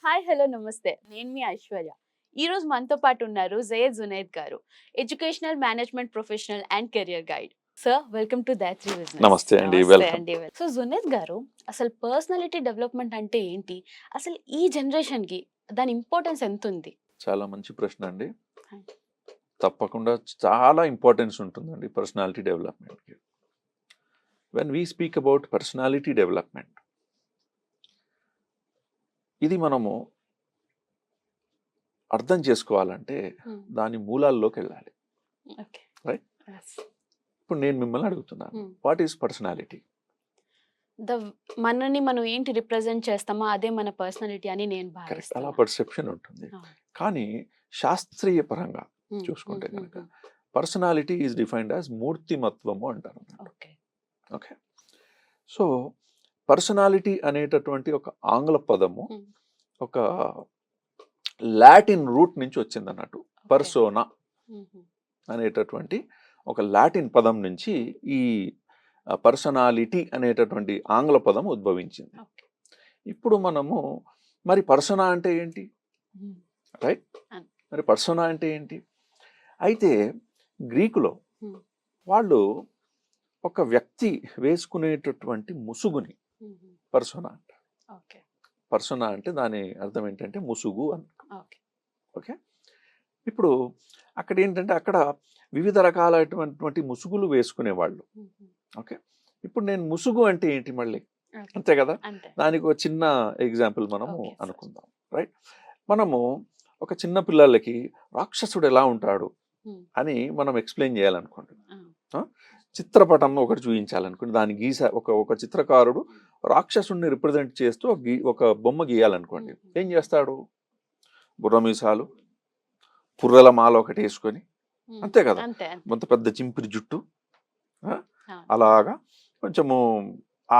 Hi hello నమస్తే నేను మీ ఐశ్వర్య. ఈ రోజు మనతో పాటు ఉన్నారు జయద్ జునైద్ గారు, educational management professional and career guide. Sir welcome to that three business. నమస్తే అండి, నమస్తే వెల్కమ్. అండి. సో జునైద్ గారు, అసలు పర్సనాలిటీ డెవలప్మెంట్ అంటే ఏంటి? అసలు ఈ జనరేషన్ కి దాని ఇంపార్టెన్స్ ఎంత ఉంది? చాలా మంచి ప్రశ్న అండి. తప్పకుండా చాలా ఇంపార్టెన్స్ ఉంటుందండి పర్సనాలిటీ డెవలప్మెంట్కి. When we speak about personality development, ఇది మనము అర్థం చేసుకోవాలంటే దాని మూలాల్లోకి వెళ్ళాలి. రైట్? ఇప్పుడు నేను మిమ్మల్ని అడుగుతున్నాను, వాట్ ఈస్ పర్సనాలిటీ? మనని మనం ఏంటి రిప్రజెంట్ చేస్తామో అదే మన పర్సనాలిటీ అని నేను అలా భావిస్తాను. పర్సెప్షన్ ఉంటుంది. కానీ శాస్త్రీయ పరంగా చూసుకుంటే కనుక పర్సనాలిటీ ఈజ్ డిఫైన్డ్ యాజ్ మూర్తిమత్వము అంటారు. ఓకే, సో పర్సనాలిటీ అనేటటువంటి ఒక ఆంగ్ల పదము ఒక లాటిన్ రూట్ నుంచి వచ్చింది అన్నట్టు. పర్సోనా అనేటటువంటి ఒక లాటిన్ పదం నుంచి ఈ పర్సనాలిటీ అనేటటువంటి ఆంగ్ల పదం ఉద్భవించింది. ఇప్పుడు మనము మరి పర్సనా అంటే ఏంటి? రైట్, మరి పర్సనా అంటే ఏంటి? అయితే గ్రీకులో వాళ్ళు ఒక వ్యక్తి వేసుకునేటటువంటి ముసుగుని పర్సోనా అంటారు. పర్సోనా అంటే దాని అర్థం ఏంటంటే ముసుగు అని. ఓకే, ఇప్పుడు అక్కడ ఏంటంటే అక్కడ వివిధ రకాలైనటువంటి ముసుగులు వేసుకునేవాళ్ళు. ఓకే, ఇప్పుడు నేను ముసుగు అంటే ఏంటి మళ్ళీ, అంతే కదా? దానికి ఒక చిన్న ఎగ్జాంపుల్ మనము అనుకుందాం. రైట్, మనము ఒక చిన్న పిల్లలకి రాక్షసుడు ఎలా ఉంటాడు అని మనం ఎక్స్ప్లెయిన్ చేయాలనుకోండి, చిత్రపటం ఒకటి చూపించాలనుకోండి, దాన్ని ఒక చిత్రకారుడు రాక్షసుడిని రిప్రజెంట్ చేస్తూ ఒక బొమ్మ గీయాలనుకోండి, ఏం చేస్తాడు? బుర్రమీసాలు, పుర్రెల మాల ఒకటి వేసుకొని, అంతే కదా, కొంత పెద్ద చింపిరి జుట్టు, అలాగా కొంచెము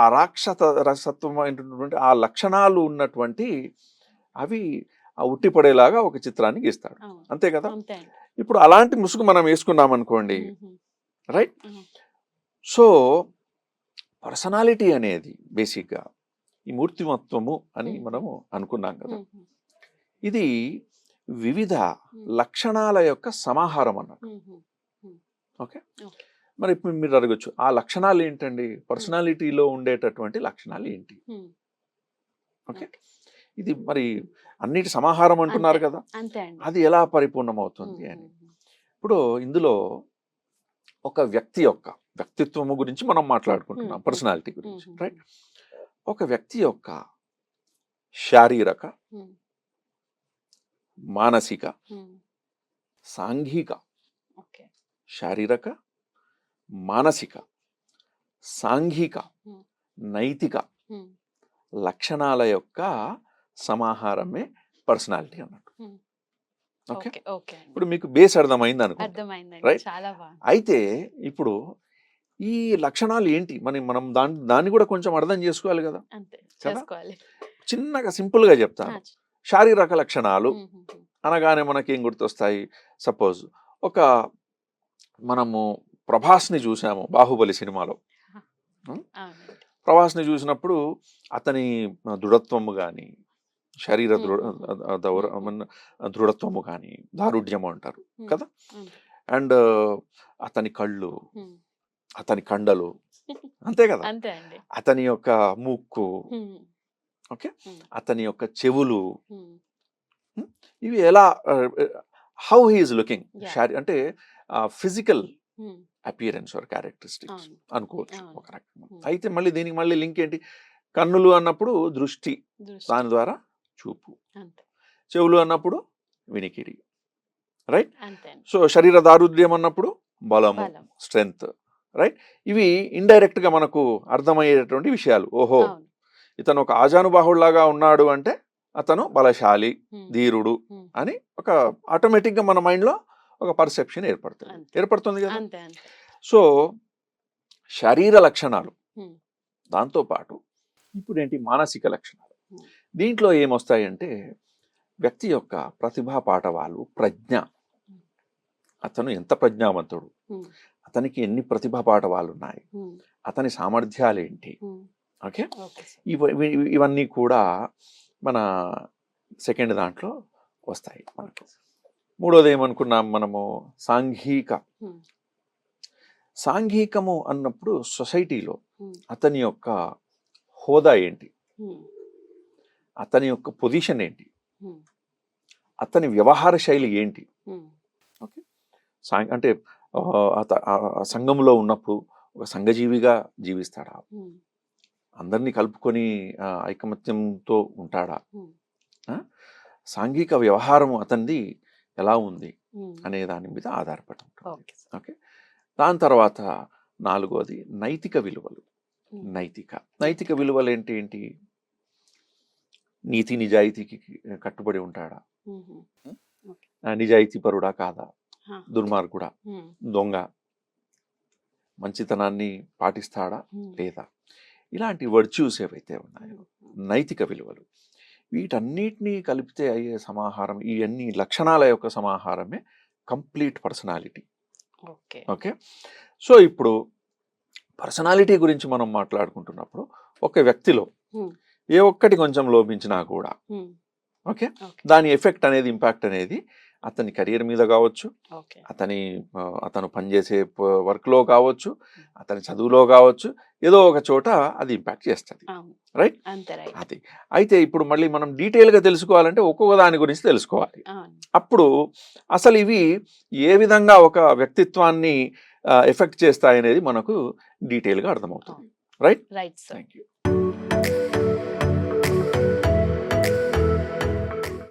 ఆ రాక్షసత్వం అయినటువంటి ఆ లక్షణాలు ఉన్నటువంటి అవి ఉట్టిపడేలాగా ఒక చిత్రాన్ని గీస్తాడు, అంతే కదా? ఇప్పుడు అలాంటి ముసుగు మనం వేసుకున్నాం అనుకోండి, రైట్? సో పర్సనాలిటీ అనేది బేసిక్గా ఈ మూర్తిమత్వము అని మనము అనుకున్నాం కదా, ఇది వివిధ లక్షణాల యొక్క సమాహారం అన్నట్టు. ఓకే, మరి ఇప్పుడు మీరు అడగచ్చు, ఆ లక్షణాలు ఏంటండి? పర్సనాలిటీలో ఉండేటటువంటి లక్షణాలు ఏంటి? ఓకే, ఇది మరి అన్నిటి సమాహారం అంటున్నారు కదా, అది ఎలా పరిపూర్ణమవుతుంది అని. ఇప్పుడు ఇందులో ఒక వ్యక్తి యొక్క వ్యక్తిత్వము గురించి మనం మాట్లాడుకుంటున్నాం, పర్సనాలిటీ గురించి. రైట్, ఒక వ్యక్తి యొక్క శారీరక, మానసిక, సాంఘిక, శారీరక, మానసిక, సాంఘిక, నైతిక లక్షణాల యొక్క సమాహారమే పర్సనాలిటీ అన్నట్టు. ఓకే, ఇప్పుడు మీకు బేస్ అర్థమైంది అనుకో, రైట్? అయితే ఇప్పుడు ఈ లక్షణాలు ఏంటి మనం దాన్ని కూడా కొంచెం అర్థం చేసుకోవాలి కదా. చిన్నగా సింపుల్ గా చెప్తాను. శారీరక లక్షణాలు అనగానే మనకేం గుర్తొస్తాయి? సపోజ్ మనము ప్రభాస్ని చూసాము బాహుబలి సినిమాలో. ప్రభాస్ని చూసినప్పుడు అతని దృఢత్వము కానీ, శరీర దృఢత్వము కానీ, దారుఢ్యము అంటారు కదా, అండ్ అతని కళ్ళు, అతని కండలు, అంతే కదా, అతని యొక్క ముక్కు, ఓకే, అతని యొక్క చెవులు, ఇవి ఎలా, హౌ హీ ఈజ్ లుకింగ్, అంటే ఫిజికల్ అపియరెన్స్ ఆర్ క్యారెక్టరిస్టిక్స్ అనుకోవచ్చు ఒక రకంగా. అయితే మళ్ళీ దీనికి మళ్ళీ లింక్ ఏంటి? కన్నులు అన్నప్పుడు దృష్టి, దాని ద్వారా చూపు. చెవులు అన్నప్పుడు వినికిడి, రైట్? సో శరీర దారుఢ్యం అన్నప్పుడు బలము, స్ట్రెంగ్త్, రైట్? ఇవి ఇండైరెక్ట్ గా మనకు అర్థమయ్యేటువంటి విషయాలు. ఓహో, ఇతను ఒక ఆజానుబాహుళ్లాగా ఉన్నాడు అంటే అతను బలశాలి, ధీరుడు అని ఒక ఆటోమేటిక్ గా మన మైండ్ లో ఒక పర్సెప్షన్ ఏర్పడుతుంది కదా. సో శరీర లక్షణాలు, దాంతోపాటు ఇప్పుడు ఏంటి మానసిక లక్షణాలు. దీంట్లో ఏమొస్తాయంటే వ్యక్తి యొక్క ప్రతిభా పాఠవాలు, ప్రజ్ఞ, అతను ఎంత ప్రజ్ఞావంతుడు, అతనికి ఎన్ని ప్రతిభా పాఠవాలు ఉన్నాయి, అతని సామర్థ్యాలు ఏంటి, ఓకే, ఇవన్నీ కూడా మన సెకండ్ దాంట్లో వస్తాయి మనకు. మూడోది ఏమనుకున్నాం మనము, సాంఘిక. సాంఘికము అన్నప్పుడు సొసైటీలో అతని యొక్క హోదా ఏంటి, అతని యొక్క పొజిషన్ ఏంటి, అతని వ్యవహార శైలి ఏంటి. ఓకే, అంటే సంఘంలో ఉన్నప్పుడు ఒక సంఘజీవిగా జీవిస్తాడా, అందరినీ కలుపుకొని ఐకమత్యంతో ఉంటాడా, సాంఘిక వ్యవహారం అతనిది ఎలా ఉంది అనే దాని మీద ఆధారపడి ఉంటుంది. ఓకే, దాని తర్వాత నాలుగోది నైతిక విలువలు. నైతిక విలువలు ఏంటి? నీతి నిజాయితీకి కట్టుబడి ఉంటాడా, నిజాయితీ పరుడా కాదా, దుర్మార్గుడా, దొంగ, మంచితనాన్ని పాటిస్తాడా లేదా, ఇలాంటి వర్చ్యూస్ ఏవైతే ఉన్నాయో నైతిక విలువలు, వీటన్నిటినీ కలిపితే అయ్యే సమాహారం, ఈ అన్ని లక్షణాల యొక్క సమాహారమే కంప్లీట్ పర్సనాలిటీ. ఓకే, సో ఇప్పుడు పర్సనాలిటీ గురించి మనం మాట్లాడుకుంటున్నప్పుడు ఒక వ్యక్తిలో ఏ ఒక్కటి కొంచెం లోపించినా కూడా ఓకే, దాని ఎఫెక్ట్ అనేది, ఇంపాక్ట్ అనేది అతని కెరియర్ మీద కావచ్చు, అతను పనిచేసే వర్క్లో కావచ్చు, అతని చదువులో కావచ్చు, ఏదో ఒక చోట అది ఇంపాక్ట్ చేస్తుంది. రైట్, అది. అయితే ఇప్పుడు మళ్ళీ మనం డీటెయిల్గా తెలుసుకోవాలంటే ఒక్కొక్క దాని గురించి తెలుసుకోవాలి. అప్పుడు అసలు ఇవి ఏ విధంగా ఒక వ్యక్తిత్వాన్ని ఎఫెక్ట్ చేస్తాయనేది మనకు డీటెయిల్గా అర్థమవుతుంది. Right, right sir. Thank you.